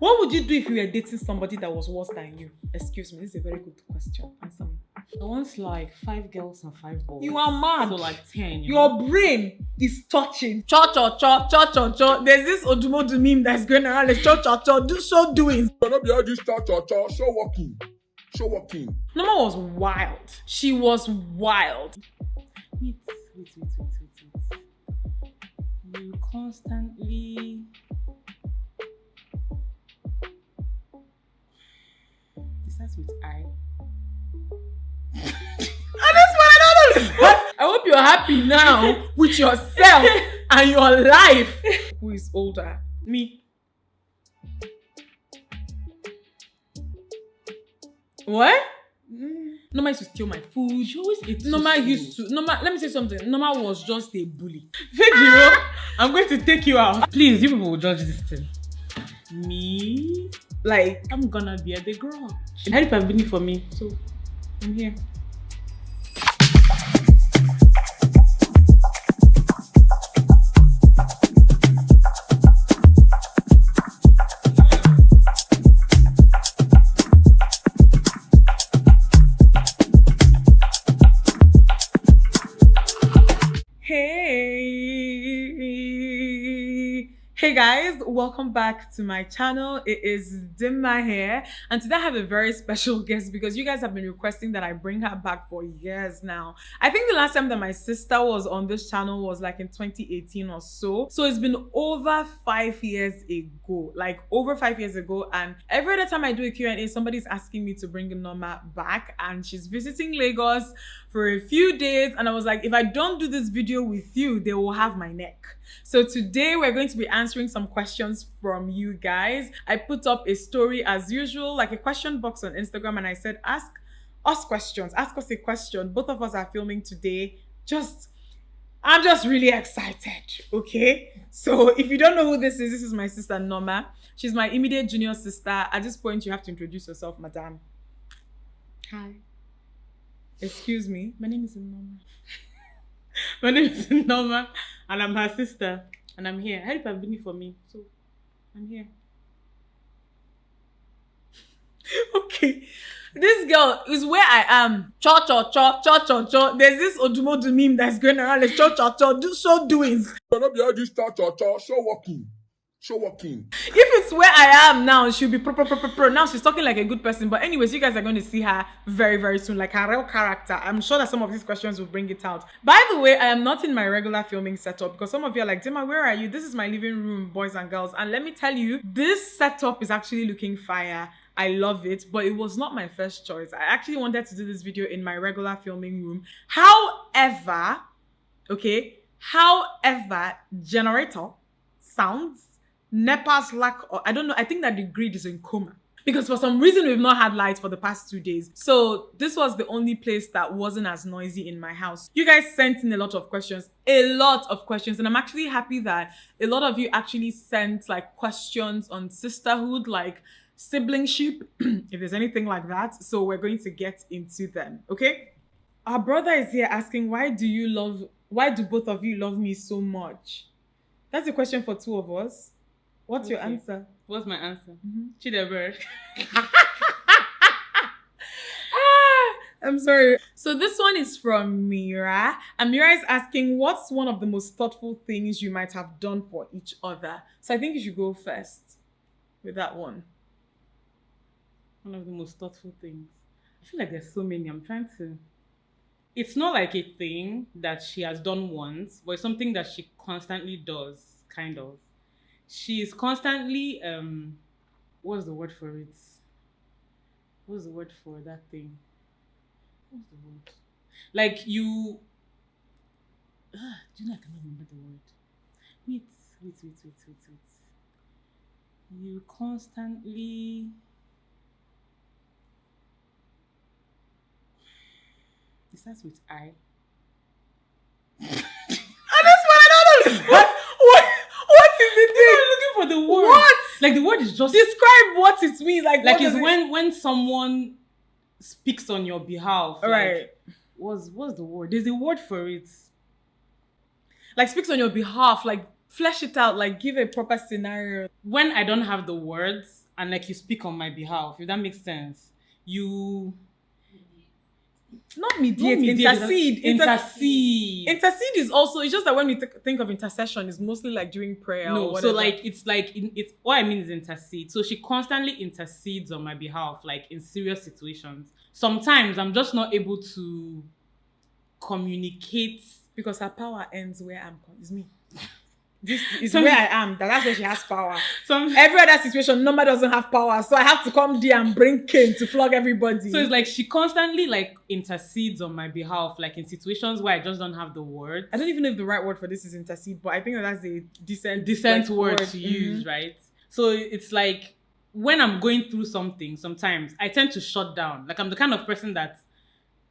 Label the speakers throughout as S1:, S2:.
S1: What would you do if you were dating somebody that was worse than you? Excuse me, this is a very good question. Answer me.
S2: I want like 5 girls and 5 boys.
S1: You are mad.
S2: So like 10.
S1: Your brain is touching. Cho. There's this Odumodu meme that's going around. Like, cho. Do so doing.
S3: Gonna be all this show walking.
S1: Nneoma was wild. She was wild.
S2: Wait. You constantly... This starts with I.
S1: And that's what I don't understand. I hope you're happy now with yourself and your life. Who is older? Me. What? Nneoma used to steal my food.
S2: She always ate
S1: Nneoma, let me say something. Nneoma was just a bully. Fake I'm going to take you out.
S2: Please, you people will judge this thing. Me?
S1: Like,
S2: I'm gonna be at the garage. How do you have been for me? So, I'm here.
S1: Hey guys, welcome back to my channel. It is Dimma here, and today I have a very special guest because you guys have been requesting that I bring her back for years now. I think the last time that my sister was on this channel was like in 2018 or so. So it's been over 5 years ago, like over 5 years ago, and every other time I do a Q&A, somebody's asking me to bring Nneoma back, and she's visiting Lagos for a few days, and I was like, if I don't do this video with you, they will have my neck. So today we're going to be answering some questions from you guys. I put up a story as usual, like a question box on Instagram, and I said, ask us questions, ask us a question. Both of us are filming today. I'm just really excited, okay? So if you don't know who this is my sister Nneoma. She's my immediate junior sister. At this point, you have to introduce yourself, madam.
S2: Hi.
S1: Excuse me.
S2: My name is Nneoma. My name is Nneoma, and I'm her sister, and I'm here. How do you have been for me? So, I'm here.
S1: Okay. This girl is where I am. Cho. There's this Odumodu meme that's going around. Like, cho. Do so doings.
S3: Gonna be all this show walking.
S1: If it's where I am now, she'll be pro. Now she's talking like a good person. But anyways, you guys are going to see her very, very soon, like her real character. I'm sure that some of these questions will bring it out. By the way, I am not in my regular filming setup because some of you are like, Dimma, where are you? This is my living room, boys and girls. And let me tell you, this setup is actually looking fire. I love it, but it was not my first choice. I actually wanted to do this video in my regular filming room. However, generator, sounds, NEPA's lack, or I don't know, I think that the grid is in coma. Because for some reason, we've not had lights for the past 2 days. So this was the only place that wasn't as noisy in my house. You guys sent in a lot of questions. And I'm actually happy that a lot of you actually sent like questions on sisterhood, like siblingship, if there's anything like that. So we're going to get into them, okay? Our brother is here asking, why do both of you love me so much? That's a question for two of us. What's your answer?
S2: What's my answer? Chidebere.
S1: I'm sorry. So this one is from Mira. And Mira is asking, what's one of the most thoughtful things you might have done for each other? So I think you should go first with that one.
S2: One of the most thoughtful things. I feel like there's so many. I'm trying to... It's not like a thing that she has done once, but it's something that she constantly does, kind of. She's constantly, what's the word for it? What's the word for that thing? What's the word? Like do you know I cannot remember the word? Wait. You constantly... It starts with I.
S1: And that's what I don't understand. What is it?
S2: I'm looking for the word.
S1: What?
S2: Like the word is just...
S1: Describe what it means. Like
S2: it's when someone speaks on your behalf.
S1: Right.
S2: What's the word? There's a word for it.
S1: Like speaks on your behalf. Like flesh it out. Like give a proper scenario.
S2: When I don't have the words, and like you speak on my behalf, if that makes sense. You
S1: Not mediate,
S2: Not mediate,
S1: intercede.
S2: intercede.
S1: Intercede is also, it's just that when we think of intercession, it's mostly like during prayer or
S2: No,
S1: whatever.
S2: so like it's what I mean is intercede. So she constantly intercedes on my behalf, like in serious situations. Sometimes I'm just not able to communicate.
S1: Because her power ends where it's me. This is
S2: Some-
S1: where I am. That's where she has power.
S2: Some
S1: Every other situation, Nneoma doesn't have power. So I have to come there and bring Cain to flog everybody.
S2: So it's like she constantly like intercedes on my behalf, like in situations where I just don't have the words.
S1: I don't even know if the right word for this is intercede, but I think that's a decent
S2: Decent
S1: like,
S2: word to use, right? So it's like when I'm going through something, sometimes I tend to shut down. Like I'm the kind of person that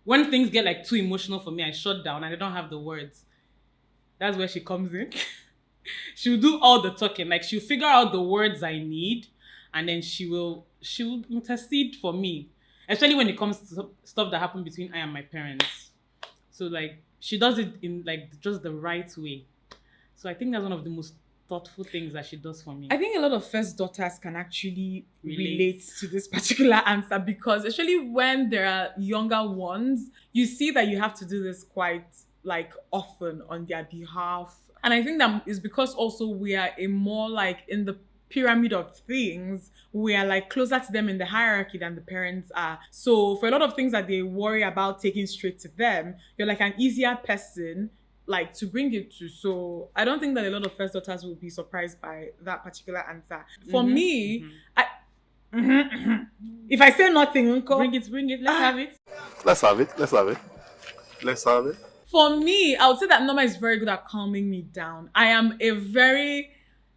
S2: when things get like too emotional for me, I shut down and I don't have the words. That's where she comes in. She'll do all the talking. Like she'll figure out the words I need, and then she'll intercede for me. Especially when it comes to stuff that happened between I and my parents. So like she does it in like just the right way. So I think that's one of the most thoughtful things that she does for me.
S1: I think a lot of first daughters can actually
S2: Relate.
S1: relate to this particular answer because especially when there are younger ones, you see that you have to do this quite like often on their behalf. And I think that is because also we are a more like in the pyramid of things, we are like closer to them in the hierarchy than the parents are. So for a lot of things that they worry about taking straight to them, you're like an easier person like to bring it to. So I don't think that a lot of first daughters will be surprised by that particular answer. For me, I if I say nothing, uncle,
S2: Bring it, let's have it.
S3: Let's have it. Let's have it. Let's have it.
S1: for me, I would say that Nneoma is very good at calming me down. I am a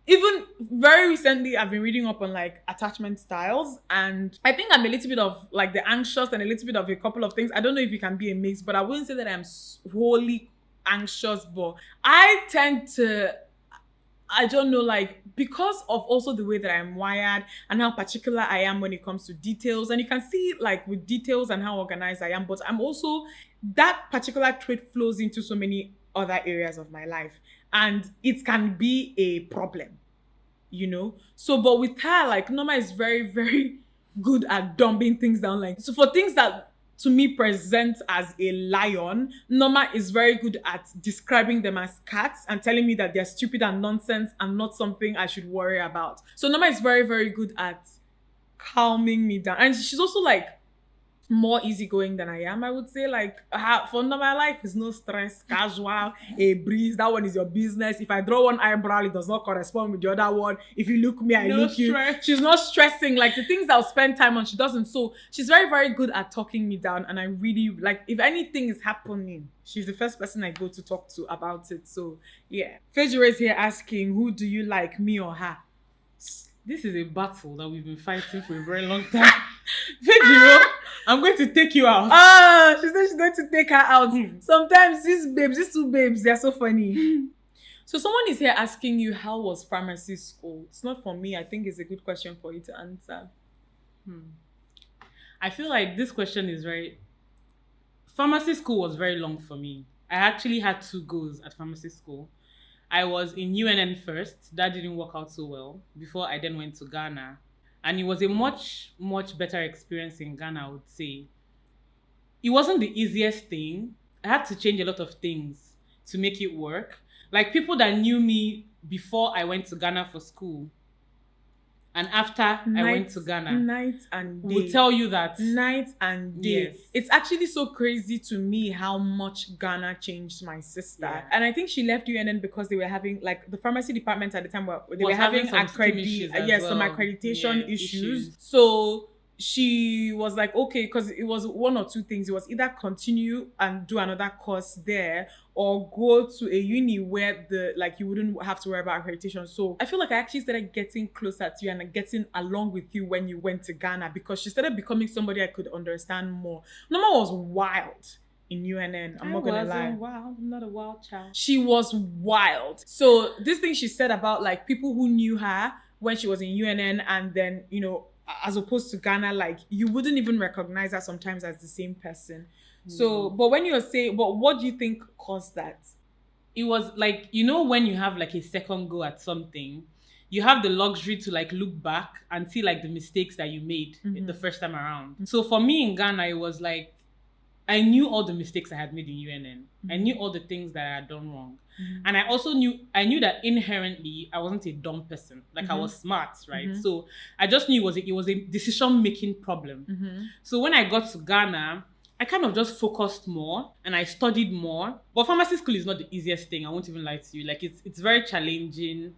S1: even very recently, I've been reading up on like attachment styles, and I think I'm a little bit of like the anxious and a little bit of a couple of things. I don't know if you can be a mix, but I wouldn't say that I'm wholly anxious, but I tend to, I don't know, like because of also the way that I'm wired and how particular I am when it comes to details. And you can see like with details and how organized I am, but I'm also, that particular trait flows into so many other areas of my life. And it can be a problem, you know? So, but with her, like Nneoma is very, very good at dumbing things down. Like, so for things that to me present as a lion, Nneoma is very good at describing them as cats and telling me that they're stupid and nonsense and not something I should worry about. So Nneoma is very, very good at calming me down. And she's also like more easygoing than I am, I would say. Like for Nneoma, life is no stress, casual, a breeze. That one is your business. If I draw one eyebrow, it does not correspond with the other one. If you look me, I
S2: No
S1: look
S2: stress.
S1: you. She's not stressing. Like the things I'll spend time on, she doesn't. So she's very, very good at talking me down. And I really like, if anything is happening, she's the first person I go to talk to about it. So yeah. Fejire is here asking, who do you like, me or her?
S2: This is a battle that we've been fighting for a very long time. Fejiro, I'm going to take you out.
S1: She said she's going to take her out. Sometimes these two babes, they're so funny. So someone is here asking you, how was pharmacy school? It's not for me. I think it's a good question for you to answer.
S2: I feel like this question is very... Pharmacy school was very long for me. I actually had 2 goes at pharmacy school. I was in UNN first. That didn't work out so well before I then went to Ghana. And it was a much, much better experience in Ghana, I would say. It wasn't the easiest thing. I had to change a lot of things to make it work. Like people that knew me before I went to Ghana for school and after I went to Ghana
S1: Night and day.
S2: will tell you that.
S1: Night and day.
S2: Yes.
S1: It's actually so crazy to me how much Ghana changed my sister.
S2: Yeah.
S1: And I think she left UNN because they were having, like, the pharmacy department at the time were
S2: Was having some scheme issues as
S1: some
S2: well.
S1: accreditation
S2: Yeah,
S1: issues. So she was like, okay, because it was one or two things. It was either continue and do another course there or go to a uni where you wouldn't have to worry about accreditation. So I feel like I actually started getting closer to you and getting along with you when you went to Ghana because she started becoming somebody I could understand more. Nneoma was wild in UNN. I'm not gonna lie.
S2: Wild. I'm not a wild child.
S1: She was wild. So this thing she said about like people who knew her when she was in UNN and then, you know, as opposed to Ghana, like you wouldn't even recognize her sometimes as the same person. So, but when you're saying, but what do you think caused that?
S2: It was like, you know, when you have like a second go at something, you have the luxury to like look back and see like the mistakes that you made the first time around. So for me in Ghana, it was like I knew all the mistakes I had made in UNN. I knew all the things that I had done wrong. And I knew that inherently I wasn't a dumb person. Like I was smart, right? So I just knew it was a decision making problem. So when I got to Ghana, I kind of just focused more and I studied more. But pharmacy school is not the easiest thing. I won't even lie to you. Like it's very challenging.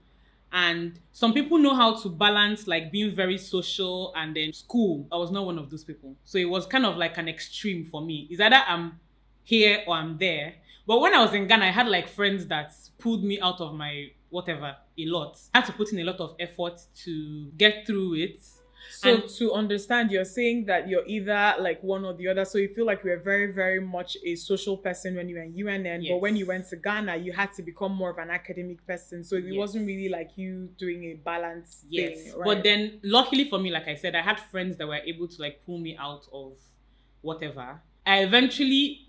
S2: And some people know how to balance like being very social and then school. I was not one of those people. So it was kind of like an extreme for me. It's either I'm here or I'm there. But when I was in Ghana, I had like friends that pulled me out of my whatever a lot. I had to put in a lot of effort to get through it.
S1: So
S2: And
S1: to understand, you're saying that you're either like one or the other. So you feel like you were very, very much a social person when you were in UNN, but when you
S2: Yes.
S1: went to Ghana, you had to become more of an academic person. So it
S2: Yes.
S1: wasn't really like you doing a balance
S2: yes.
S1: thing, right?
S2: But then luckily for me, like I said, I had friends that were able to like pull me out of whatever. I eventually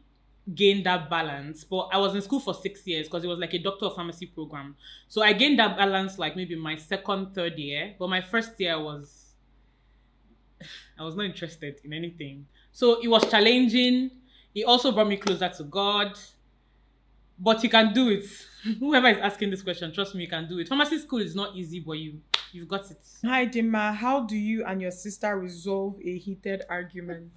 S2: gained that balance, but I was in school for 6 years because it was like a doctor of pharmacy program. So I gained that balance like maybe my second, third year. But my first year I was not interested in anything. So it was challenging. It also brought me closer to God. But you can do it. Whoever is asking this question, trust me, you can do it. Pharmacy school is not easy, but you've got it.
S1: Hi, Dimma. How do you and your sister resolve a heated argument?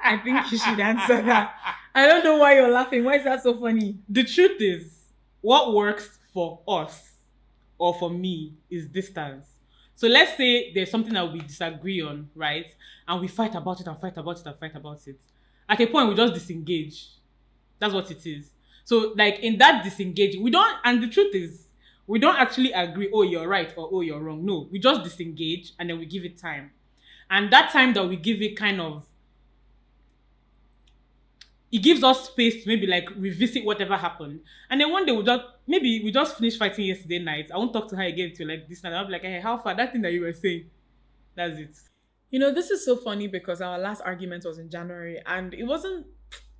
S1: I think you should answer that. I don't know why you're laughing. Why is that so funny?
S2: The truth is, what works for us or for me is distance. So let's say there's something that we disagree on, right? And we fight about it and fight about it and fight about it. At a point, we just disengage. That's what it is. So, like in that disengage, and the truth is, we don't actually agree, oh, you're right or oh, you're wrong. No, we just disengage and then we give it time. And that time that we give it it gives us space to maybe like revisit whatever happened. And then one day we just finished fighting yesterday night. I won't talk to her again till like this night. I'll be like, hey, how far? That thing that you were saying. That's it.
S1: You know, this is so funny because our last argument was in January and it wasn't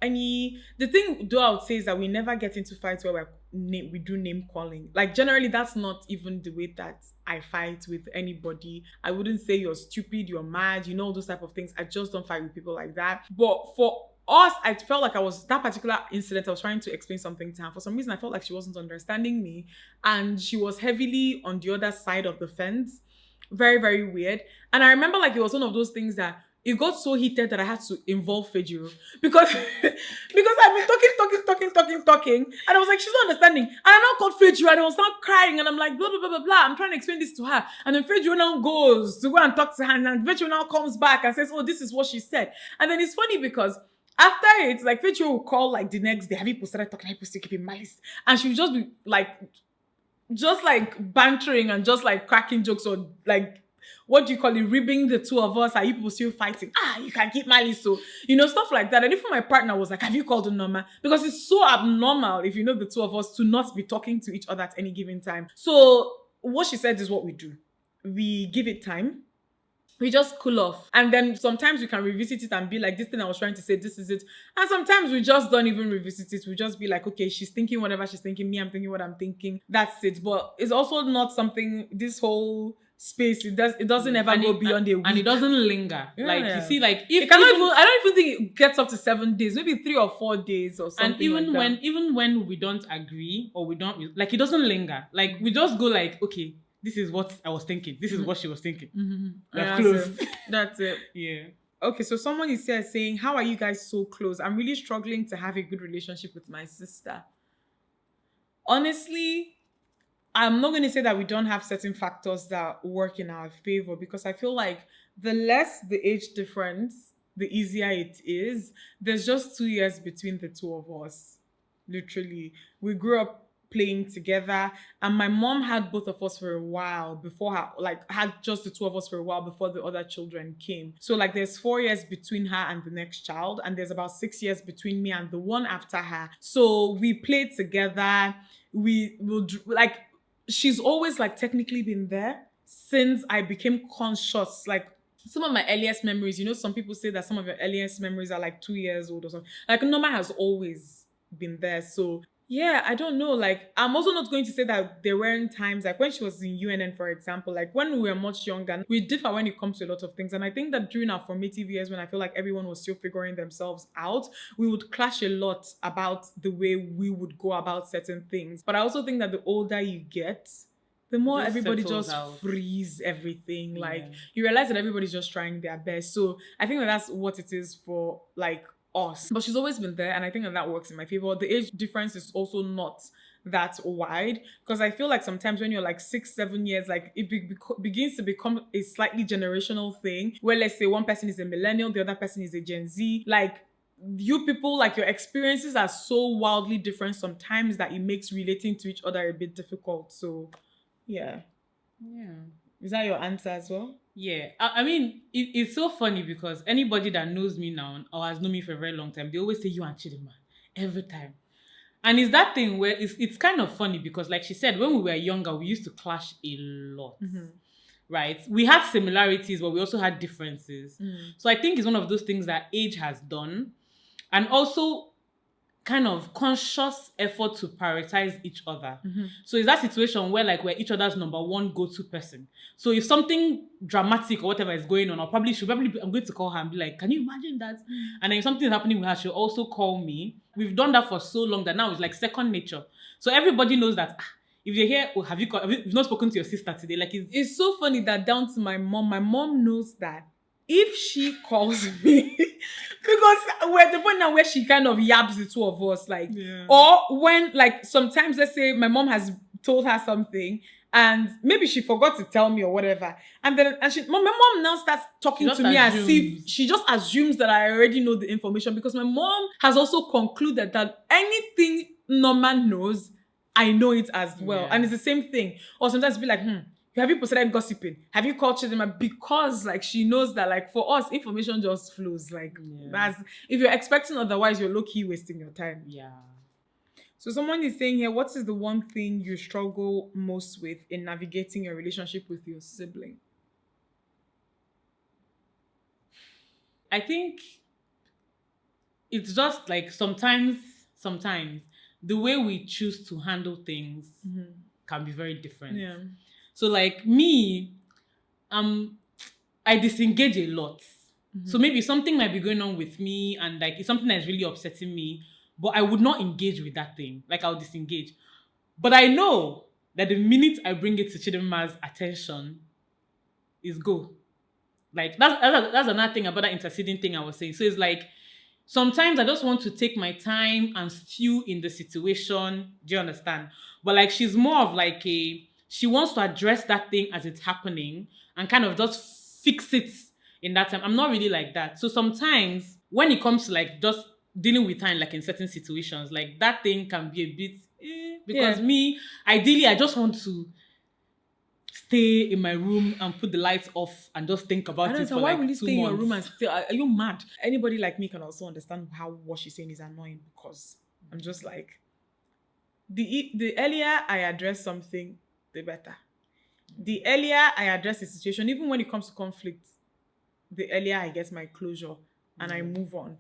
S1: the thing though I would say is that we never get into fights where we do name calling. Like generally that's not even the way that I fight with anybody. I wouldn't say you're stupid, you're mad, you know, all those type of things. I just don't fight with people like that. But for us, I felt like that particular incident, I was trying to explain something to her. For some reason, I felt like she wasn't understanding me and she was heavily on the other side of the fence. Very, very weird. And I remember like it was one of those things that it got so heated that I had to involve Fejiro because I've been talking, and I was like, she's not understanding. And I now called Fejiro and I was now crying and I'm like, blah, blah, blah, blah, blah. I'm trying to explain this to her. And then Fejiro now goes to go and talk to her and Fejiro now comes back and says, oh, this is what she said. And then it's funny because after it, like Fejiro will call like the next day, have you started talking? Have you still keeping malice? And she would just be like, just like bantering and just like cracking jokes or like, what do you call it, ribbing the two of us? Are you people still fighting? You can keep malice. So, you know, stuff like that. And even my partner was like, have you called Nneoma? Because it's so abnormal, if you know the two of us, to not be talking to each other at any given time. So what she said is what we do. We give it time. We just cool off. And then sometimes we can revisit it and be like, this thing I was trying to say, this is it. And sometimes we just don't even revisit it. We just be like, okay, she's thinking whatever she's thinking. Me, I'm thinking what I'm thinking. That's it. But it's also not something, this whole space, it doesn't ever go beyond a week.
S2: And it doesn't linger.
S1: Yeah.
S2: Like, you see, like, if
S1: I don't even think it gets up to 7 days, maybe 3 or 4 days or something.
S2: And even
S1: like that.
S2: even when we don't agree or we don't, like, it doesn't linger. Like, we just go like, okay, this is what I was thinking. This is what she was thinking.
S1: Yeah,
S2: Close.
S1: That's it.
S2: Yeah.
S1: Okay, so someone is here saying, how are you guys so close? I'm really struggling to have a good relationship with my sister. Honestly, I'm not going to say that we don't have certain factors that work in our favor because I feel like the less the age difference, the easier it is. There's just 2 years between the two of us. Literally. We grew up playing together and my mom had both of us for a while before her, like had just the two of us for a while before the other children came. So like there's 4 years between her and the next child and there's about 6 years between me and the one after her. So we played together. We will like, she's always like technically been there since I became conscious. Like some of my earliest memories, you know, some people say that some of your earliest memories are like 2 years old or something. Like Nneoma has always been there. So Yeah, I don't know. Like, I'm also not going to say that there weren't times, like when she was in UNN, for example, like when we were much younger, we differ when it comes to a lot of things. And I think that during our formative years, when I feel like everyone was still figuring themselves out, we would clash a lot about the way we would go about certain things. But I also think that the older you get, the
S2: It
S1: more
S2: just
S1: everybody
S2: settles
S1: just
S2: out.
S1: frees everything. Like,
S2: Yeah.
S1: you realize that everybody's just trying their best. So I think that that's what it is for, like, us. But she's always been there, and I think that that works in my favor. The age difference is also not that wide, because I feel like sometimes when you're like 6, 7 years, like it begins to become a slightly generational thing, where let's say one person is a millennial, the other person is a Gen Z. Like, you people, like, your experiences are so wildly different sometimes that it makes relating to each other a bit difficult. So yeah.
S2: Yeah.
S1: Is that your answer as well?
S2: Yeah, I mean, it's so funny because anybody that knows me now or has known me for a very long time, they always say you and Chidima every time. And it's that thing where it's kind of funny because, like she said, when we were younger, we used to clash a lot, right? We had similarities, but we also had differences. So I think it's one of those things that age has done, and also kind of conscious effort to prioritize each other. So it's that situation where like we're each other's number one go-to person. So if something dramatic or whatever is going on, I'm going to call her and be like, can you imagine that? And then if something is happening with her, she'll also call me. We've done that for so long that now it's like second nature. So everybody knows that if they hear, oh, you've not spoken to your sister today? Like
S1: It's so funny that down to my mom knows that if she calls me, because we're at the point now where she kind of yabs the two of us, like,
S2: Yeah.
S1: or when, like, sometimes let's say my mom has told her something and maybe she forgot to tell me or whatever, and then my mom now starts talking
S2: just
S1: to me as
S2: assumes.
S1: if she just assumes that I already know the information, because my mom has also concluded that anything Norman knows, I know it as well.
S2: Yeah.
S1: And it's the same thing. Or sometimes be like, have you posted gossiping? Have you called Chidima? Because like she knows that like for us, information just flows. Like that's, if you're expecting otherwise, you're low-key wasting your time.
S2: Yeah.
S1: So someone is saying here, what is the one thing you struggle most with in navigating your relationship with your sibling?
S2: I think it's just like sometimes the way we choose to handle things can be very different.
S1: Yeah.
S2: So like me, I disengage a lot. So maybe something might be going on with me and like it's something that's really upsetting me, but I would not engage with that thing. Like I'll disengage. But I know that the minute I bring it to Chidima's attention, is go. Like that's another thing about that interceding thing I was saying. So it's like sometimes I just want to take my time and stew in the situation. Do you understand? But like she's more of like she wants to address that thing as it's happening and kind of just fix it in that time. I'm not really like that. So sometimes when it comes to like just dealing with time, like in certain situations, like that thing can be a bit because me, ideally, I just want to stay in my room and put the lights off and just think about it for
S1: why
S2: like
S1: will you
S2: 2
S1: stay in your
S2: months.
S1: room and still, are you mad? Anybody like me can also understand how what she's saying is annoying, because I'm just like, the earlier I address something, the better. The earlier I address the situation, even when it comes to conflict, the earlier I get my closure and I move on.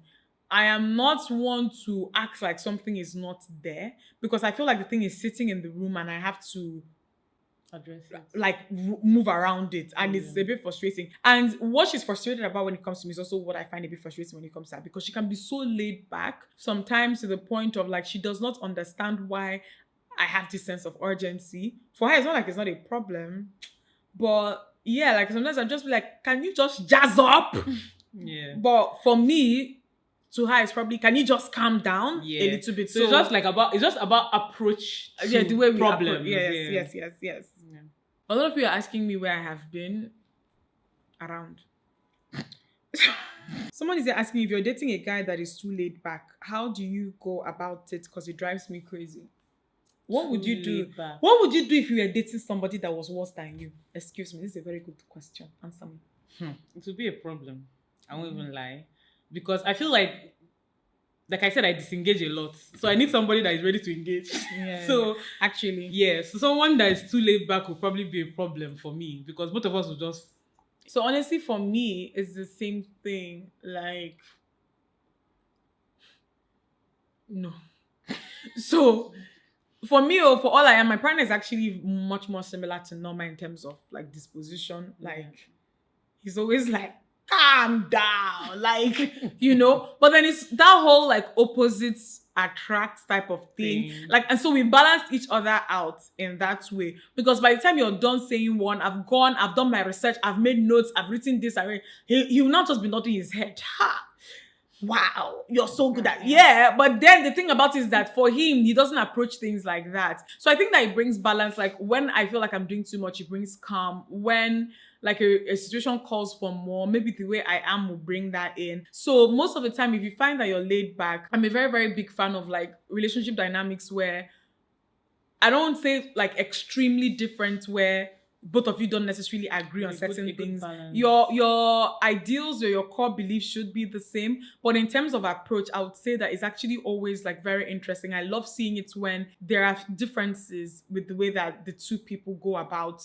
S1: I am not one to act like something is not there, because I feel like the thing is sitting in the room and I have to
S2: Address it.
S1: like move around it, and it's a bit frustrating. And what she's frustrated about when it comes to me is also what I find a bit frustrating when it comes to her, because she can be so laid back sometimes to the point of like she does not understand why I have this sense of urgency. For her, it's not like it's not a problem, but yeah, like sometimes I'm just like, can you just jazz up?
S2: Yeah.
S1: But for me, to her, it's probably, can you just calm down a little bit?
S2: So it's just about approach to
S1: the way we
S2: problems.
S1: approach. Yes.
S2: Yeah.
S1: A lot of people are asking me where I have been around. Someone is asking, if you're dating a guy that is too laid back, how do you go about it? Because it drives me crazy. What would you do? What would you do if you were dating somebody that was worse than you? Excuse me, this is a very good question. Answer me.
S2: It would be a problem. I won't even lie. Because I feel like I said, I disengage a lot. So I need somebody that is ready to engage.
S1: Yeah.
S2: So
S1: actually,
S2: so someone that is too laid back will probably be a problem for me, because both of us will just.
S1: So honestly, for me, it's the same thing. Like, no. So for me, or for all I am, my partner is actually much more similar to Norma in terms of like disposition. Like he's always like, calm down, like But then it's that whole like opposites attract type of thing.
S2: Thing.
S1: Like, and so we balance each other out in that way. Because by the time you're done saying one, I've done my research, I've made notes, I've written this, he will not just be nodding his head. Ha! Wow, you're so good at but then the thing about it is that for him, he doesn't approach things like that. So I think that it brings balance. Like when I feel like I'm doing too much, it brings calm. When like a situation calls for more, maybe the way I am will bring that in. So most of the time, if you find that you're laid back, I'm a very, very big fan of like relationship dynamics where I don't say like extremely different where both of you don't necessarily agree on certain things. Your ideals or your core beliefs should be the same. But in terms of approach, I would say that it's actually always like very interesting. I love seeing it when there are differences with the way that the two people go about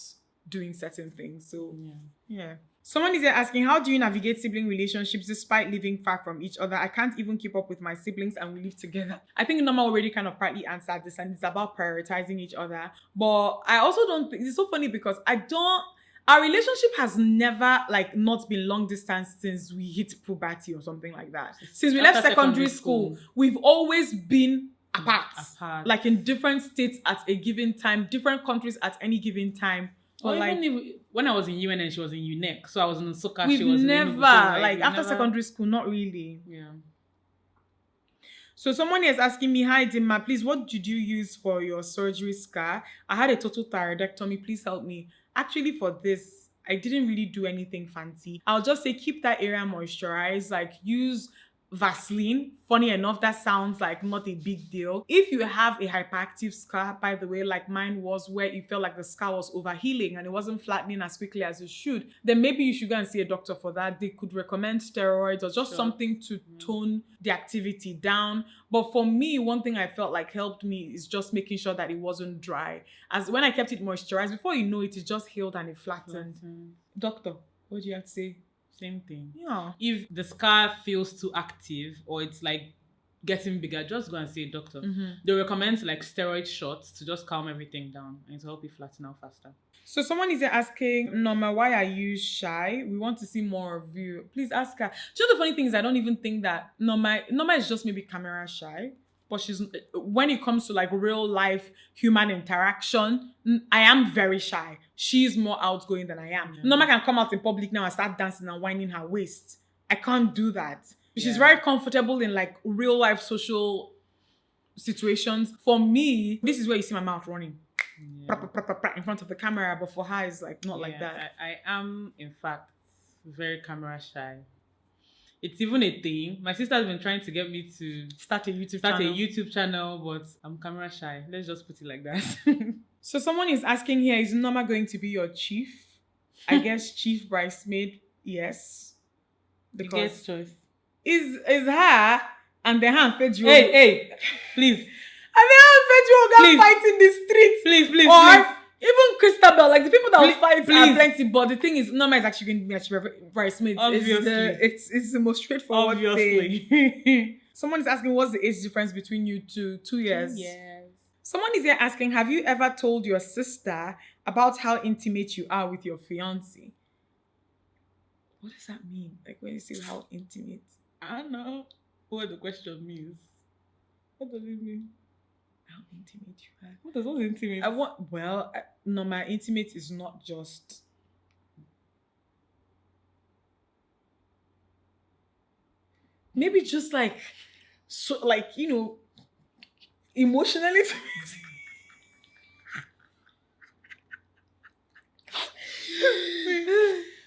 S1: doing certain things. So yeah. Someone is here asking, how do you navigate sibling relationships despite living far from each other? I can't even keep up with my siblings and we live together. I think Nneoma already kind of partly answered this, and it's about prioritizing each other. But I also don't think, it's so funny because our relationship has never like not been long distance since we hit puberty or something like that. Since we left secondary school, we've always been apart. Like in different states at a given time, different countries at any given time.
S2: Or like, even if, when I was in UN and she was in UNEC, so I was in Nsukka,
S1: We've
S2: she was
S1: never,
S2: in Enugu, so
S1: like after secondary school, not really.
S2: Yeah.
S1: So someone is asking me, hi Dimma, please, what did you use for your surgery scar? I had a total thyroidectomy, please help me. Actually for this, I didn't really do anything fancy. I'll just say keep that area moisturized, like use Vaseline. Funny enough, that sounds like not a big deal. If you have a hyperactive scar, by the way, like mine was, where you felt like the scar was overhealing and it wasn't flattening as quickly as it should, then maybe you should go and see a doctor for that. They could recommend steroids or just something to tone the activity down. But for me, one thing I felt like helped me is just making sure that it wasn't dry. As when I kept it moisturized, before you know it, it just healed and it flattened. Doctor, what do you have to say?
S2: Same thing.
S1: Yeah.
S2: If the scar feels too active or it's like getting bigger, just go and see a doctor. They recommend like steroid shots to just calm everything down and to help you flatten out faster.
S1: So someone is asking, Nneoma, why are you shy? We want to see more of you. Please ask her. Just the funny thing is, I don't even think that Nneoma is just maybe camera shy. But when it comes to like real life human interaction, I am very shy. She's more outgoing than I am. Nneoma can come out in public now and start dancing and whining her waist. I can't do that. She's very comfortable in like real life social situations. For me, this is where you see my mouth running in front of the camera. But for her, it's like not like that.
S2: I am, in fact, very camera shy. It's even a thing. My sister's been trying to get me to
S1: start a YouTube channel,
S2: but I'm camera shy. Let's just put it like that.
S1: So someone is asking here, is Nneoma going to be your chief? I guess chief bridesmaid, yes.
S2: Because choice.
S1: Is her and the hand fed you.
S2: Hey, please.
S1: And the hand fed you go fight in the streets.
S2: Please.
S1: Or even Christabel, like the people that will fight are plenty, but the thing is, Nneoma is actually going to be a chief bridesmaid.
S2: Obviously.
S1: It's the most straightforward thing. Someone is asking, what's the age difference between you two? 2 years.
S2: 2 years.
S1: Someone is here asking, have you ever told your sister about how intimate you are with your fiancé? What does that mean? Like when you say how intimate?
S2: I don't know what the question means. What does it mean?
S1: How intimate you are.
S2: What does intimate?
S1: My intimate is not just maybe just like so like emotionally.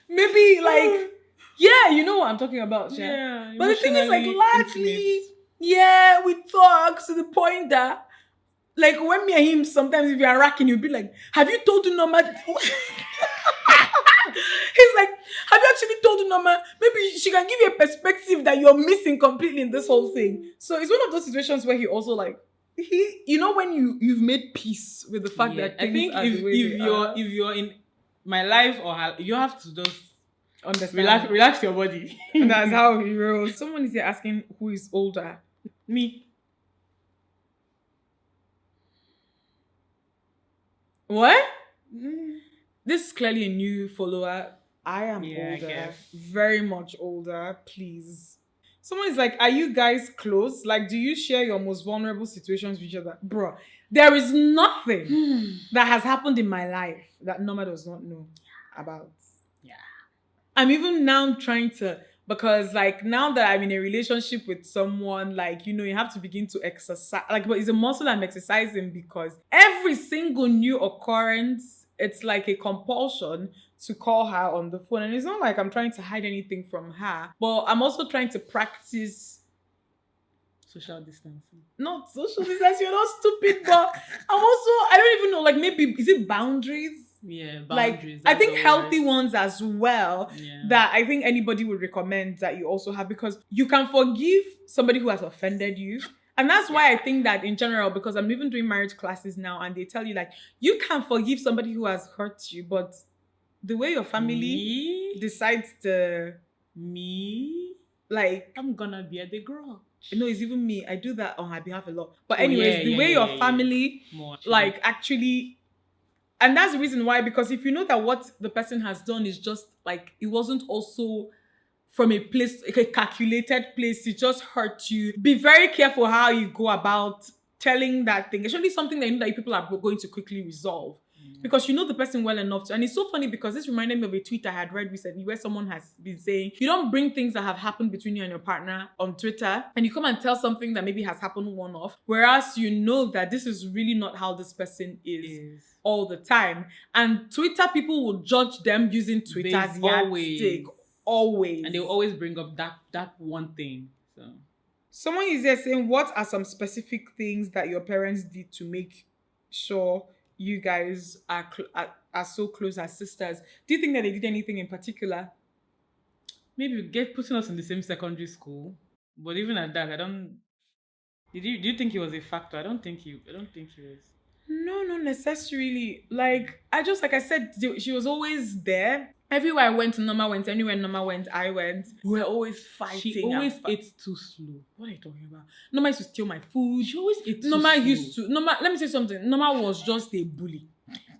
S1: Maybe like you know what I'm talking about,
S2: yeah.
S1: But the thing is, like, largely, we talk to the point that, like, when me and him, sometimes if you are racking, you'll be like, have you told Nneoma? He's like, have you actually told Nneoma? Maybe she can give you a perspective that you're missing completely in this whole thing. So it's one of those situations where he also like, when you've made peace with the fact that things
S2: I think
S1: are the way they are.
S2: if you're in my life or you have to just
S1: understand.
S2: Relax your body.
S1: And that's how he rolls. Someone is here asking who is older.
S2: Me.
S1: What? This is clearly a new follower. I am
S2: Yeah, I
S1: older,
S2: guess.
S1: very much older. Please. Someone is like, are you guys close? Like, do you share your most vulnerable situations with each other? Bro, there is nothing that has happened in my life that Noma does not know about.
S2: Yeah.
S1: I'm even now trying to, because like now that I'm in a relationship with someone, like, you have to begin to exercise. Like, but it's a muscle I'm exercising because every single new occurrence, it's like a compulsion to call her on the phone. And it's not like I'm trying to hide anything from her, but I'm also trying to practice
S2: Social distancing.
S1: not social distance, you're not stupid, but I don't even know, like maybe, is it boundaries?
S2: Yeah,
S1: Like
S2: boundaries.
S1: I
S2: That's
S1: think
S2: the
S1: healthy
S2: word.
S1: ones as well,
S2: Yeah.
S1: that I think anybody would recommend that you also have, because you can forgive somebody who has offended you. And that's why I think that in general, because I'm even doing marriage classes now, and they tell you like you can forgive somebody who has hurt you, but the way your family
S2: Me?
S1: decides to,
S2: Me?
S1: like,
S2: I'm gonna be at the grudge.
S1: no, it's even me. I do that on her behalf a lot. But
S2: Oh,
S1: anyways,
S2: yeah,
S1: the
S2: yeah,
S1: way
S2: yeah,
S1: your
S2: yeah, yeah.
S1: family
S2: More
S1: like actually, and that's the reason why, because if you know that what the person has done is just like, it wasn't also from a place, like a calculated place, it just hurt you, be very careful how you go about telling that thing, especially something that you know that people are going to quickly resolve, because you know the person well enough to. And it's so funny because this reminded me of a tweet I had read recently where someone has been saying, you don't bring things that have happened between you and your partner on Twitter and you come and tell something that maybe has happened one off, whereas you know that this is really not how this person is all the time. And Twitter people will judge them using Twitter as yardstick always.
S2: And they'll always bring up that one thing. So
S1: Someone is there saying, what are some specific things that your parents did to make sure you guys are so close as sisters? Do you think that they did anything in particular?
S2: maybe get putting us in the same secondary school. But even at that, I don't. Do you think he was a factor? I don't think he was.
S1: No, not necessarily. Like, I just, like I said, she was always there. Everywhere I went, Noma went. Anywhere Noma went, I went. We were always fighting.
S2: She always ate too slow.
S1: What are you talking about? Noma used to steal my food.
S2: She always ate too
S1: Noma
S2: slow.
S1: used to. Noma, let me say something. Noma was just a bully.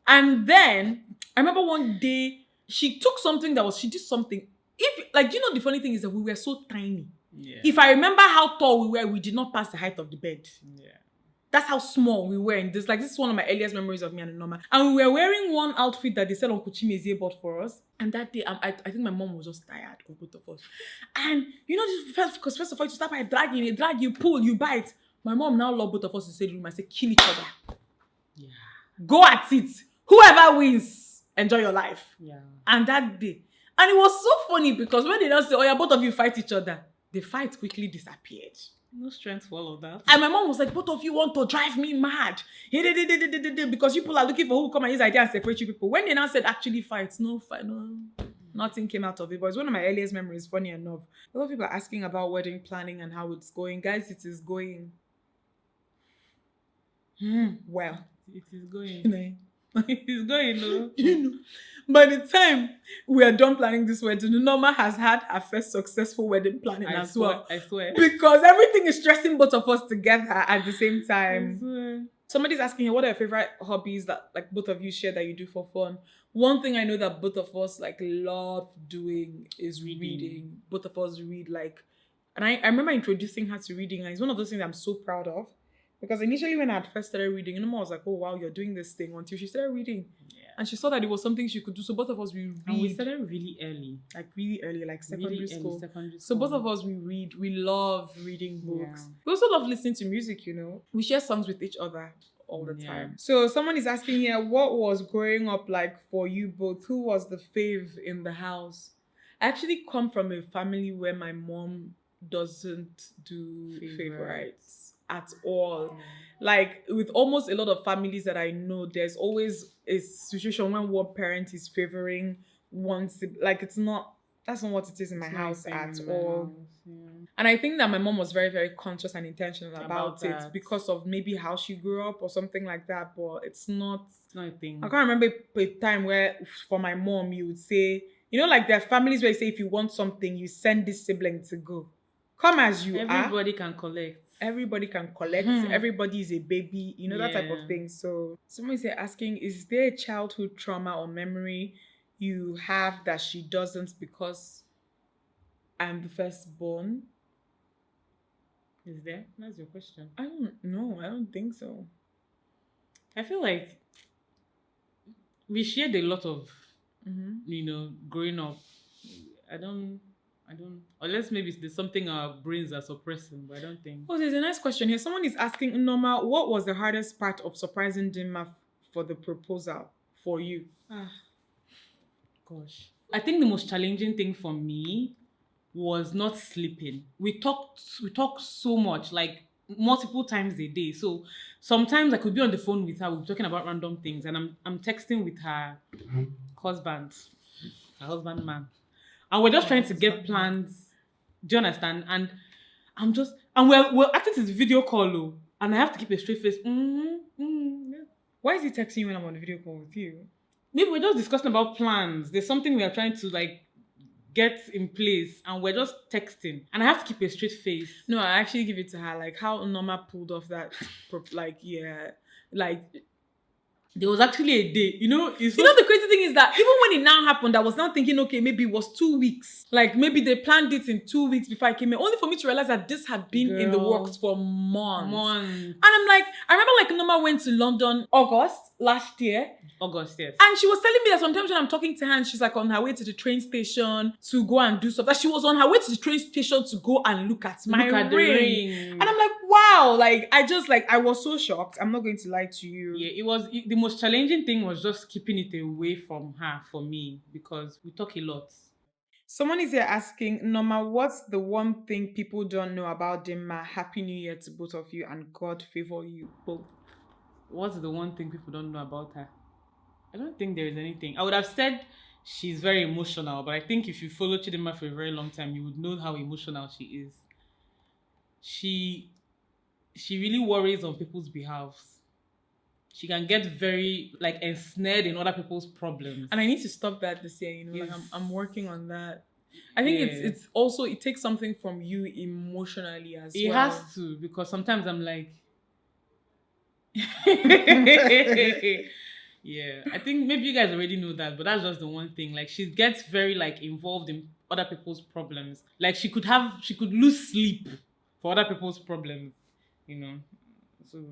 S1: And then I remember one day she took something she did something. If, like, you know, the funny thing is that we were so tiny.
S2: Yeah.
S1: If I remember how tall we were, we did not pass the height of the bed.
S2: Yeah.
S1: That's how small we were in this. Like, this is one of my earliest memories of me and Nneoma. And we were wearing one outfit that they said Uncle Chimezie bought for us. And that day, I think my mom was just tired of both of us. And you know, because first of all, you start by dragging, you drag, you pull, you bite. My mom now loved both of us to say the room. I said, kill each other.
S2: Yeah.
S1: Go at it. Whoever wins, enjoy your life.
S2: Yeah.
S1: And that day. And it was so funny because when they now say, oh yeah, both of you fight each other, the fight quickly disappeared.
S2: No strength for all of that.
S1: And my mom was like, both of you want to drive me mad. Because people are looking for who will come and use idea and separate you people. When they now said actually fight, no, nothing came out of it. But it's one of my earliest memories, funny enough. A lot of people are asking about wedding planning and how it's going. Guys, it is going well.
S2: It is going. It is going, no.
S1: You know, by the time we are done planning this wedding, Nneoma has had her first successful wedding planning as well.
S2: I swear.
S1: Because everything is stressing both of us together at the same
S2: I
S1: time.
S2: swear.
S1: Somebody's asking you, what are your favorite hobbies that like both of you share that you do for fun? One thing I know that both of us like love doing is reading. Both of us read like, and I remember introducing her to reading, and it's one of those things I'm so proud of. Because initially when I had first started reading, Nneoma was like, oh wow, you're doing this thing, until she started reading. Yeah. And she saw that it was something she could do. So both of us, we read.
S2: And we started really early.
S1: Like really early, like secondary school.
S2: Secondary
S1: So
S2: school.
S1: both of us, we read. We love reading books.
S2: Yeah.
S1: We also love listening to music, you know. We share songs with each other all the
S2: Yeah.
S1: time. So someone is asking here, what was growing up like for you both? Who was the fave in the house? I actually come from a family where my mom doesn't do favorites at all. Like with almost a lot of families that I know, there's always a situation when one parent is favoring one like that's not what it is in my house at all.
S2: Yeah.
S1: And I think that my mom was very, very conscious and intentional about it
S2: that.
S1: because of maybe how she grew up or something like that. But it's not
S2: a thing.
S1: I can't remember a time where for my mom you would say, you know, like there are families where you say if you want something, you send this sibling to go. Come as you are.
S2: Everybody can collect.
S1: everybody can collect, everybody is a baby, that type of
S2: Yeah.
S1: thing. So someone is here asking, is there a childhood trauma or memory you have that she doesn't because I'm the firstborn?
S2: Is there? That's your question.
S1: I don't know. I don't think so.
S2: I feel like we shared a lot of,
S1: Mm-hmm.
S2: growing up. I don't, unless maybe there's something our brains are suppressing, but I don't think.
S1: Oh, there's a nice question here. Someone is asking, Nneoma, what was the hardest part of surprising Dimma for the proposal for you?
S2: Ah, gosh. I think the most challenging thing for me was not sleeping. We talked so much, like multiple times a day. So sometimes I could be on the phone with her, we're talking about random things, and I'm texting with husband, her husband man. And we're just trying to get plans. Do you understand? And we're acting this video call, oh, and I have to keep a straight face. Yeah.
S1: Why is he texting you when I'm on the video call with you?
S2: Maybe we're just discussing about plans. There's something we are trying to like get in place, and we're just texting, and I have to keep a straight face.
S1: No, I actually give it to her. Like how Nneoma pulled off that, like
S2: There was actually a day,
S1: the crazy thing is that even when it now happened, I was now thinking, okay, maybe it was 2 weeks. Like maybe they planned it in 2 weeks before I came here, only for me to realize that this had been in the
S2: Girl.
S1: works for months.
S2: Months.
S1: And I'm like, I remember like Nneoma went to London August last year.
S2: August, yes.
S1: And she was telling me that sometimes when I'm talking to her and she's like on her way to the train station to go and do stuff, that she was on her way to the train station to go and look at my
S2: the
S1: ring.
S2: ring.
S1: And I'm like, wow, like I was so shocked. I'm not going to lie to you.
S2: Yeah, the most challenging thing was just keeping it away from her for me, because we talk a lot.
S1: Someone is here asking, Nneoma, what's the one thing people don't know about Dimma? Happy New Year to both of you and God favor you both.
S2: What's the one thing people don't know about her? I don't think there is anything. I would have said she's very emotional, but I think if you follow Chidinma for a very long time, you would know how emotional she is. She really worries on people's behalves. She can get very like ensnared in other people's problems.
S1: And I need to stop that this year, like
S2: Yes.
S1: I'm working on that. I think it's also, it takes something from you emotionally as well.
S2: It has to, because sometimes I'm like yeah, I think maybe you guys already know that, but that's just the one thing. Like she gets very like involved in other people's problems. Like she could lose sleep for other people's problems, So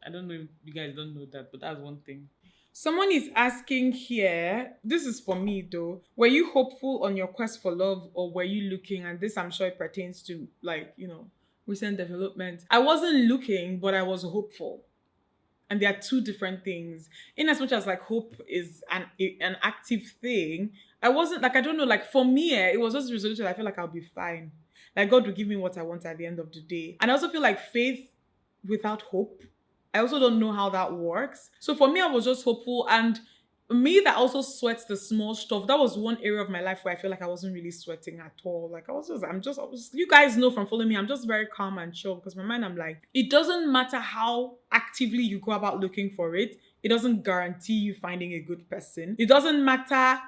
S2: I don't know if you guys don't know that, but that's one thing.
S1: Someone is asking here, this is for me though, were you hopeful on your quest for love or were you looking? And this I'm sure it pertains to recent development. I wasn't looking, but I was hopeful. And there are two different things. In as much as like hope is an active thing, I wasn't like, I don't know, like for me, it was just a resolution. I feel like I'll be fine. Like God will give me what I want at the end of the day. And I also feel like faith without hope, I also don't know how that works. So for me, I was just hopeful. And me that also sweats the small stuff, that was one area of my life where I feel like I wasn't really sweating at all. Like I was you guys know from following me, I'm just very calm and chill, because my mind, I'm like, it doesn't matter how actively you go about looking for it. It doesn't guarantee you finding a good person. It doesn't matter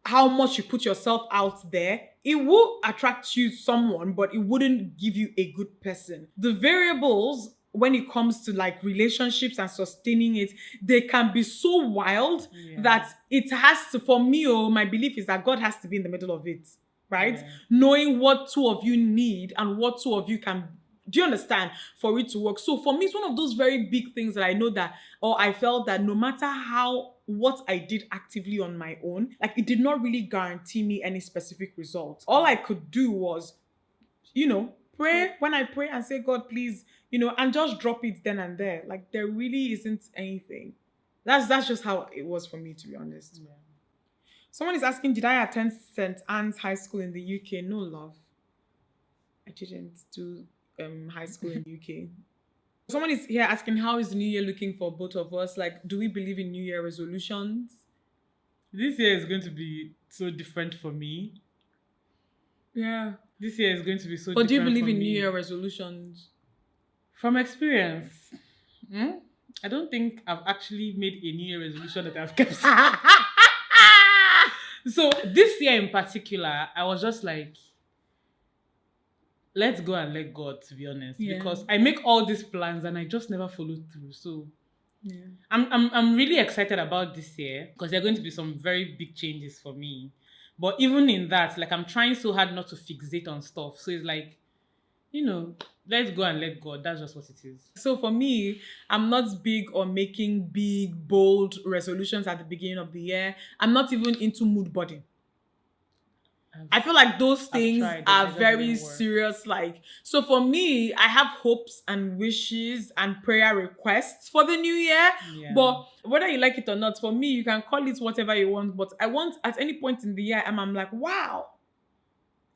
S1: how much you put yourself out there. It will attract you someone, but it wouldn't give you a good person. The variables when it comes to like relationships and sustaining it, they can be so wild that it has to, for me, my belief is that God has to be in the middle of it, right?
S2: Yeah.
S1: Knowing what two of you need and what two of you can, do you understand, for it to work. So for me, it's one of those very big things that I know that, or I felt that no matter what I did actively on my own, like it did not really guarantee me any specific results. All I could do was, pray when I pray and say, God, please, and just drop it then and there. Like there really isn't anything. That's just how it was for me, to be honest.
S2: Yeah.
S1: Someone is asking, did I attend St. Anne's High School in the UK? No, love. I didn't do high school in the UK. Someone is here asking, how is the new year looking for both of us? Like, do we believe in New Year resolutions?
S2: This year is going to be so different for me.
S1: Yeah.
S2: This year is going to be so different.
S1: But do you believe in New Year resolutions?
S2: From experience, I don't think I've actually made a New Year resolution that I've kept. So this year in particular, I was just like, let's go and let God, to be honest.
S1: Yeah.
S2: Because I make all these plans and I just never follow through. So
S1: Yeah.
S2: I'm really excited about this year because there are going to be some very big changes for me. But even in that, like I'm trying so hard not to fixate on stuff. So it's like, let's go and let God. That's just what it is.
S1: So for me, I'm not big on making big, bold resolutions at the beginning of the year. I'm not even into mood boarding. I feel like those things
S2: tried it,
S1: are
S2: it just
S1: very
S2: didn't work.
S1: serious. Like, so for me, I have hopes and wishes and prayer requests for the new year.
S2: Yeah.
S1: But whether you like it or not, for me, you can call it whatever you want. But I want at any point in the year, I'm like, wow,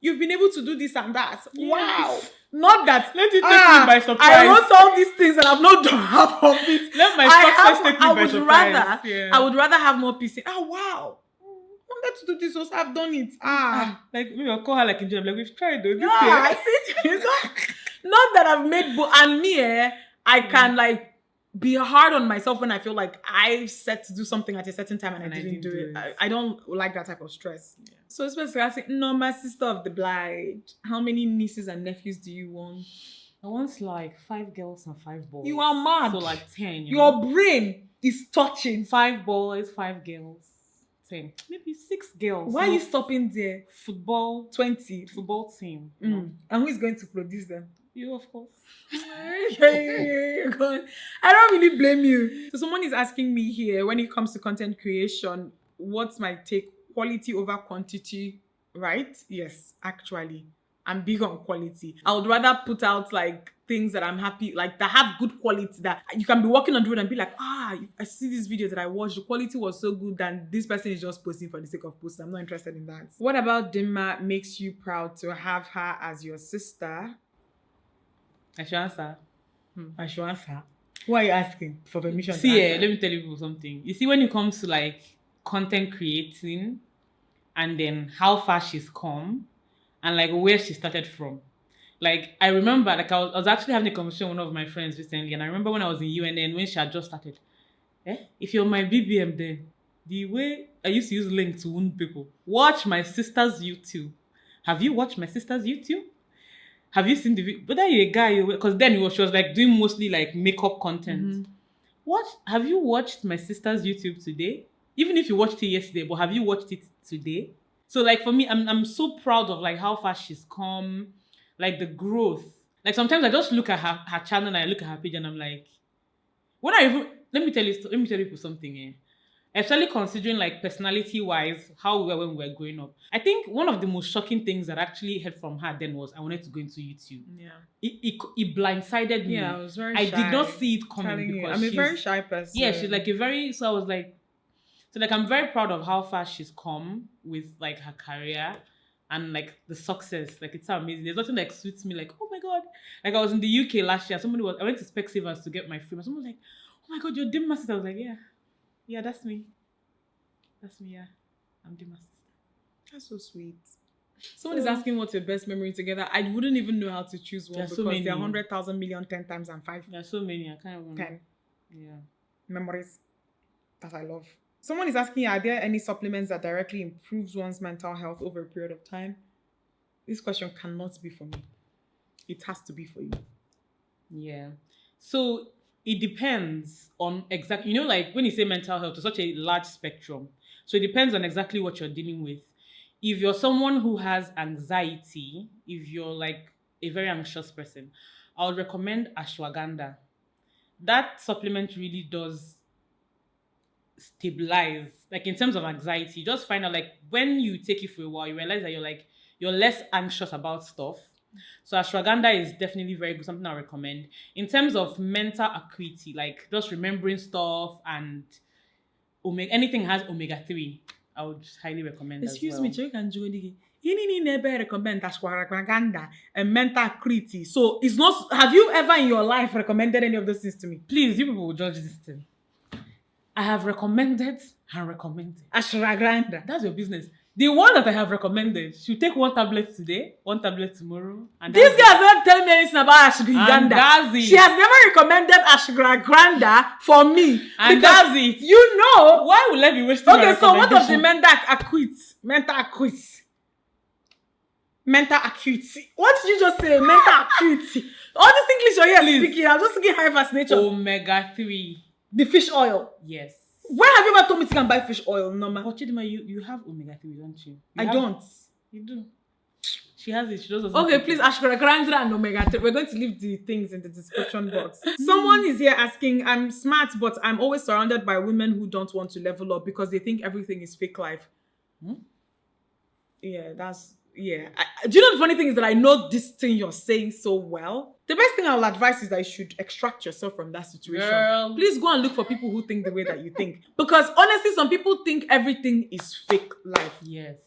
S1: you've been able to do this and that.
S2: Yes.
S1: Wow. Not that.
S2: Let it take me by surprise.
S1: I wrote all these things and I've not done half of it.
S2: Let my success take me by surprise.
S1: I would rather have more peace. Wow. I'm going to do this, also I've done it.
S2: Like maybe I'll call her like in jail. Like we've tried though. This year.
S1: I see. Not that I've made, and me, I can like be hard on myself when I feel like I set to do something at a certain time and I didn't do it. I don't like that type of stress. Yeah. So especially asking, my sister of the bride, how many nieces and nephews do you want?
S2: I want like 5 girls and 5 boys.
S1: You are mad.
S2: So like 10.
S1: Your brain is touching.
S2: 5 boys, 5 girls. 10. Maybe 6 girls.
S1: Why are you stopping there?
S2: Football
S1: 20.
S2: Football team.
S1: And who is going to produce them?
S2: You, of course.
S1: I don't really blame you. So someone is asking me here, when it comes to content creation, what's my take? Quality over quantity, right? Yes, actually. I'm big on quality. I would rather put out like things that I'm happy, like that have good quality, that you can be walking on the road and be like, I see this video that I watched, the quality was so good than this person is just posting for the sake of posting. I'm not interested in that. What about Dimma makes you proud to have her as your sister?
S2: I should answer.
S1: I should answer. Why are you asking for permission?
S2: See, let me tell you people something. You see, when it comes to like content creating and then how far she's come and like where she started from. Like I remember, like I was actually having a conversation with one of my friends recently, and I remember when I was in UNN when she had just started. If you're my BBM then, the way I used to use link to wound people, watch my sister's YouTube. Have you watched my sister's YouTube? Have you seen the video? Whether you're a guy, because then she was like doing mostly like makeup content. Have you watched my sister's YouTube today? Even if you watched it yesterday, but have you watched it today? So like for me, I'm so proud of like how far she's come, like the growth. Like sometimes I just look at her channel and I look at her page and I'm like, let me tell you something. Especially considering like personality wise how we were when we were growing up. I think one of the most shocking things that I actually heard from her then was I wanted to go into YouTube. Yeah. It blindsided me.
S1: Yeah, I was very shy.
S2: I did not see it coming because
S1: I'm a very shy person.
S2: Yeah, she's like so I was like, I'm very proud of how far she's come with like her career and like the success. Like it's so amazing. There's nothing like suits me like, oh my God. Like I was in the UK last year. I went to Specsavers to get my free. Someone was like, oh my God, you're Dimma sister. I was like, yeah. Yeah, that's me. Yeah. I'm Dimma's sister.
S1: That's so sweet. Someone is asking what's your best memory together. I wouldn't even know how to choose one because there are 100,000 million, 10 times and 5.
S2: There are so many. I can't remember.
S1: 10.
S2: Yeah.
S1: Memories that I love. Someone is asking, are there any supplements that directly improves one's mental health over a period of time? This question cannot be for me. It has to be for you.
S2: Yeah. So it depends on exactly, like when you say mental health, it's such a large spectrum. So it depends on exactly what you're dealing with. If you're someone who has anxiety, if you're like a very anxious person, I would recommend ashwagandha. That supplement really does stabilize, like in terms of anxiety. You just find out like when you take it for a while, you realize that you're less anxious about stuff. So ashwagandha is definitely very good, something I recommend. In terms of mental acuity, like just remembering stuff and anything has omega-3, I would highly recommend.
S1: Excuse me, Joe and Judy. You never recommend ashwagandha and mental acuity. So it's not. Have you ever in your life recommended any of those things to me?
S2: Please, you people will judge this thing. I have recommended and recommended
S1: ashwagandha.
S2: That's your business. The one that I have recommended, she'll take 1 tablet today, 1 tablet tomorrow. And
S1: this girl has not telling me anything about ashwagandha. She has never recommended ashwagandha for me.
S2: And that's it.
S1: You know.
S2: Why would I be wasting my
S1: so what of the mental acuity? Mental acuity. What did you just say? Mental acuity. All this English you're here
S2: Please.
S1: speaking, I'm just thinking high fascination.
S2: Omega-3.
S1: The fish oil.
S2: Yes.
S1: When have you ever told me to go and buy fish oil, Nneoma?
S2: But Chidima, you have omega-3, don't you?
S1: I don't.
S2: You do. She has it. She just doesn't.
S1: Okay,
S2: take
S1: please,
S2: it.
S1: Ashkara Grandra and Omega 3. We're going to leave the things in the description box. Someone is here asking, I'm smart, but I'm always surrounded by women who don't want to level up because they think everything is fake life. Yeah, do you know the funny thing is that I know this thing you're saying so well? The best thing I'll advise is that you should extract yourself from that situation.
S2: Girl.
S1: Please go and look for people who think the way that you think. Because honestly, some people think everything is fake life.
S2: Yes.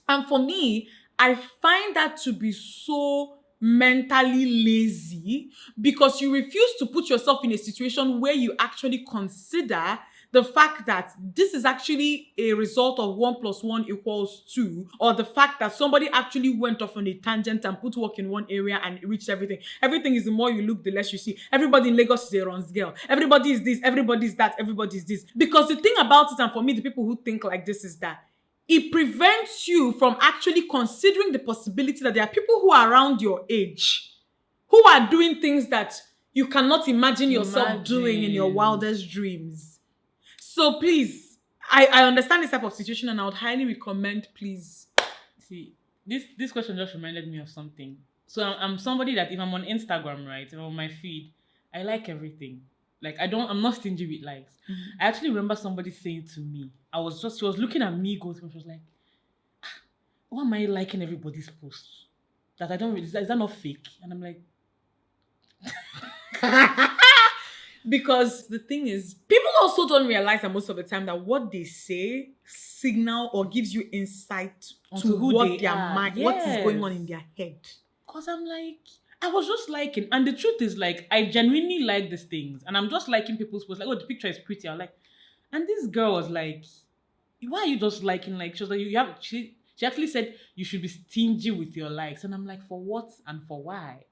S1: And for me, I find that to be so mentally lazy because you refuse to put yourself in a situation where you actually consider the fact that this is actually a result of 1 + 1 = 2, or the fact that somebody actually went off on a tangent and put work in one area and reached everything. Everything is the more you look, the less you see. Everybody in Lagos is a runs girl. Everybody is this, everybody is that, everybody is this. Because the thing about it, and for me, the people who think like this is that it prevents you from actually considering the possibility that there are people who are around your age who are doing things that you cannot imagine yourself doing in your wildest dreams. So please, I understand this type of situation and I would highly recommend, please.
S2: See, this question just reminded me of something. So I'm somebody that if I'm on Instagram, right, if I'm on my feed, I like everything. Like I'm not stingy with likes.
S1: Mm-hmm.
S2: I actually remember somebody saying to me, she was looking at me going, she was like, why am I liking everybody's posts? That I don't really, is that not fake? And I'm like,
S1: because the thing is, people also don't realize that most of the time that what they say signal or gives you insight
S2: Onto
S1: to
S2: who
S1: what
S2: they
S1: their
S2: are.
S1: mind, what is
S2: Yes.
S1: going on in their head.
S2: because I'm like, I was just liking, and the truth is, like, I genuinely like these things, and I'm just liking people's posts. Like, oh, the picture is pretty. I'm like, and this girl was like, why are you just liking? Like, she was like, she actually said you should be stingy with your likes, and I'm like, for what and for why?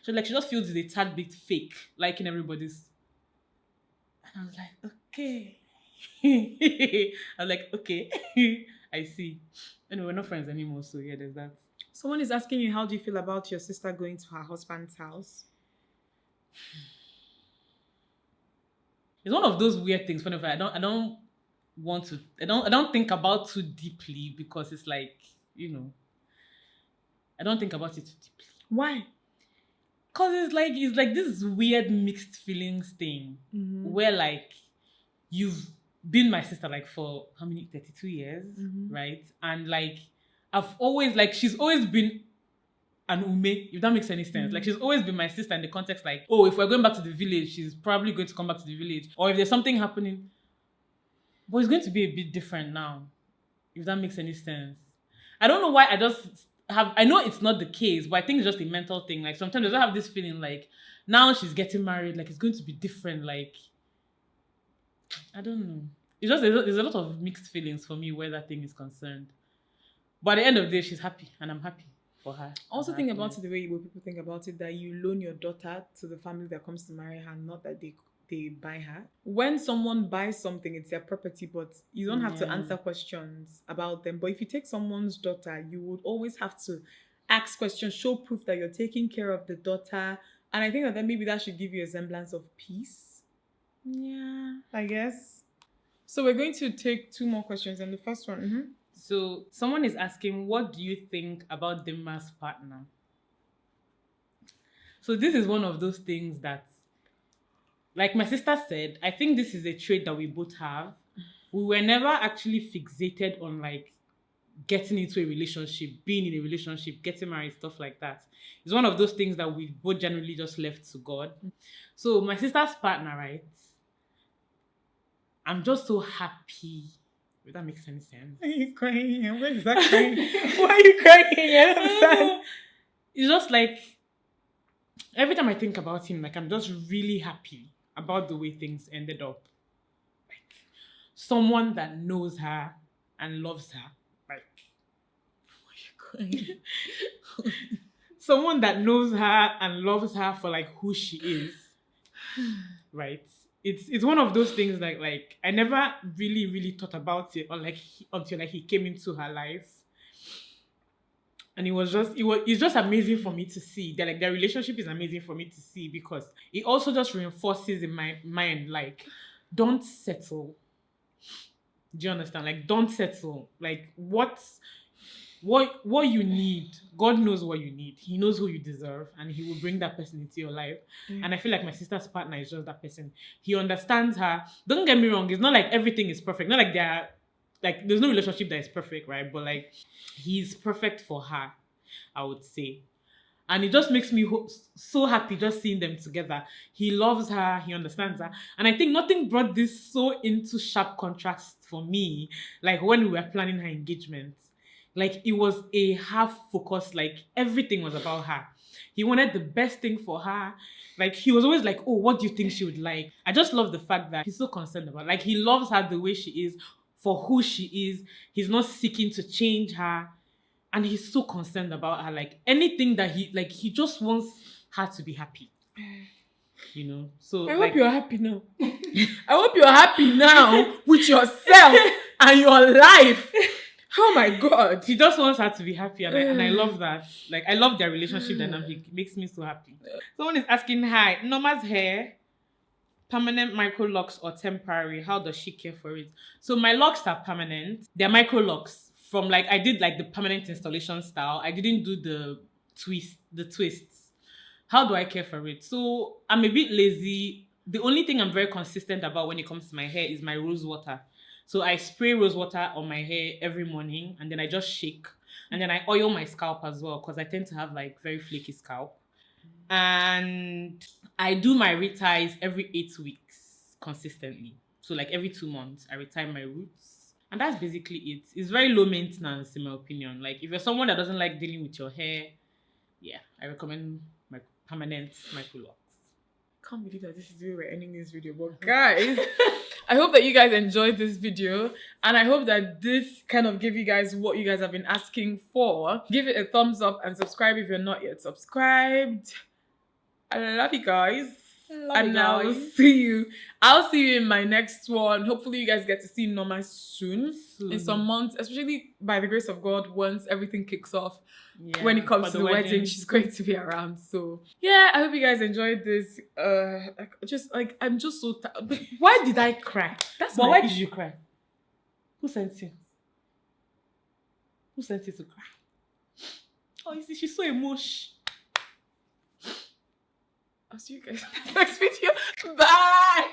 S2: So like, she just feels it's a tad bit fake, liking everybody's. And I was like, okay. I was like, okay, I see. Anyway, we're not friends anymore, so yeah, there's that.
S1: Someone is asking you, how do you feel about your sister going to her husband's house?
S2: It's one of those weird things. Whenever I don't want to, I don't think about too deeply because it's like, I don't think about it too deeply.
S1: Why?
S2: Cause it's like this weird mixed feelings thing where like you've been my sister like for how many 32 years, right? And like I've always like she's always been an Umeh, if that makes any sense. Like she's always been my sister in the context like, oh, if we're going back to the village, she's probably going to come back to the village. Or if there's something happening. But it's going to be a bit different now, if that makes any sense. I don't know why I know it's not the case, but I think it's just a mental thing. Like sometimes I don't have this feeling like now she's getting married, like it's going to be different. Like, I don't know. It's just, there's a lot of mixed feelings for me where that thing is concerned. But at the end of the day, she's happy and I'm happy for her.
S1: Also think about it the way people think about it, that you loan your daughter to the family that comes to marry her, not that they buy her. When someone buys something, it's their property, but you don't have to answer questions about them. But if you take someone's daughter, you would always have to ask questions, show proof that you're taking care of the daughter. And I think that maybe that should give you a semblance of peace. Yeah, I guess. So we're going to take 2 more questions. And the first one,
S2: So someone is asking, what do you think about Dimma's partner? So this is one of those things that, like my sister said, I think this is a trait that we both have. We were never actually fixated on like getting into a relationship, being in a relationship, getting married, stuff like that. It's one of those things that we both generally just left to God. So my sister's partner, right? I'm just so happy. If that makes any sense.
S1: Why are you crying? Where is that crying? Why are you crying? I don't understand.
S2: It's just like, every time I think about him, like I'm just really happy about the way things ended up. Like someone that knows her and loves her. Like,
S1: Why are you crying?
S2: someone that knows her and loves her for like who she is. Right? It's one of those things that like I never really thought about it or like until like he came into her life. And it's just amazing for me to see. That like their relationship is amazing for me to see because it also just reinforces in my mind, like, don't settle. Do you understand? Like, don't settle. Like, what you need, God knows what you need. He knows who you deserve, and He will bring that person into your life. And I feel like my sister's partner is just that person. He understands her. Don't get me wrong, it's not like everything is perfect. Not like there's no relationship that is perfect, right? But like, he's perfect for her, I would say. And it just makes me so happy just seeing them together. He loves her, he understands her. And I think nothing brought this so into sharp contrast for me, like when we were planning her engagement. Like, it was a half focus, like everything was about her. He wanted the best thing for her. Like, he was always like, oh, what do you think she would like? I just love the fact that he's so concerned about her. Like, he loves her the way she is, for who she is. He's not seeking to change her. And he's so concerned about her. Like, anything that he just wants her to be happy. You know? So
S1: I
S2: like,
S1: hope you're happy now. I hope you're happy now with yourself and your life. Oh my God.
S2: he just wants her to be happy, and I love that. Like, I love their relationship dynamic. It makes me so happy. Someone is asking, hi, Nneoma's hair, permanent micro locks or temporary? How does she care for it? So my locks are permanent. They're micro locks. From like, I did like the permanent installation style. I didn't do the twists. How do I care for it? So I'm a bit lazy. The only thing I'm very consistent about when it comes to my hair is my rose water. So I spray rose water on my hair every morning, and then I just shake. And then I oil my scalp as well, because I tend to have like very flaky scalp. And I do my reties every 8 weeks consistently. So like every 2 months, I retie my roots. And that's basically it. It's very low maintenance in my opinion. Like, if you're someone that doesn't like dealing with your hair, yeah, I recommend my permanent micro locks.
S1: Can't believe that this is the way we're ending this video. But guys, I hope that you guys enjoyed this video, and I hope that this kind of gave you guys what you guys have been asking for. Give it a thumbs up and subscribe if you're not yet subscribed. I love you guys. And I'll see you in my next one. Hopefully you guys get to see Nneoma soon. In some months, especially by the grace of God, once everything kicks off. Yeah, when it comes to the wedding, she's going to be around. So yeah, I hope you guys enjoyed this. I'm just so tired. Why did I cry?
S2: Why did you cry? Who sent you? Who sent you to cry? Oh, you see, she's so emotional.
S1: I'll see you guys in the next video. Bye.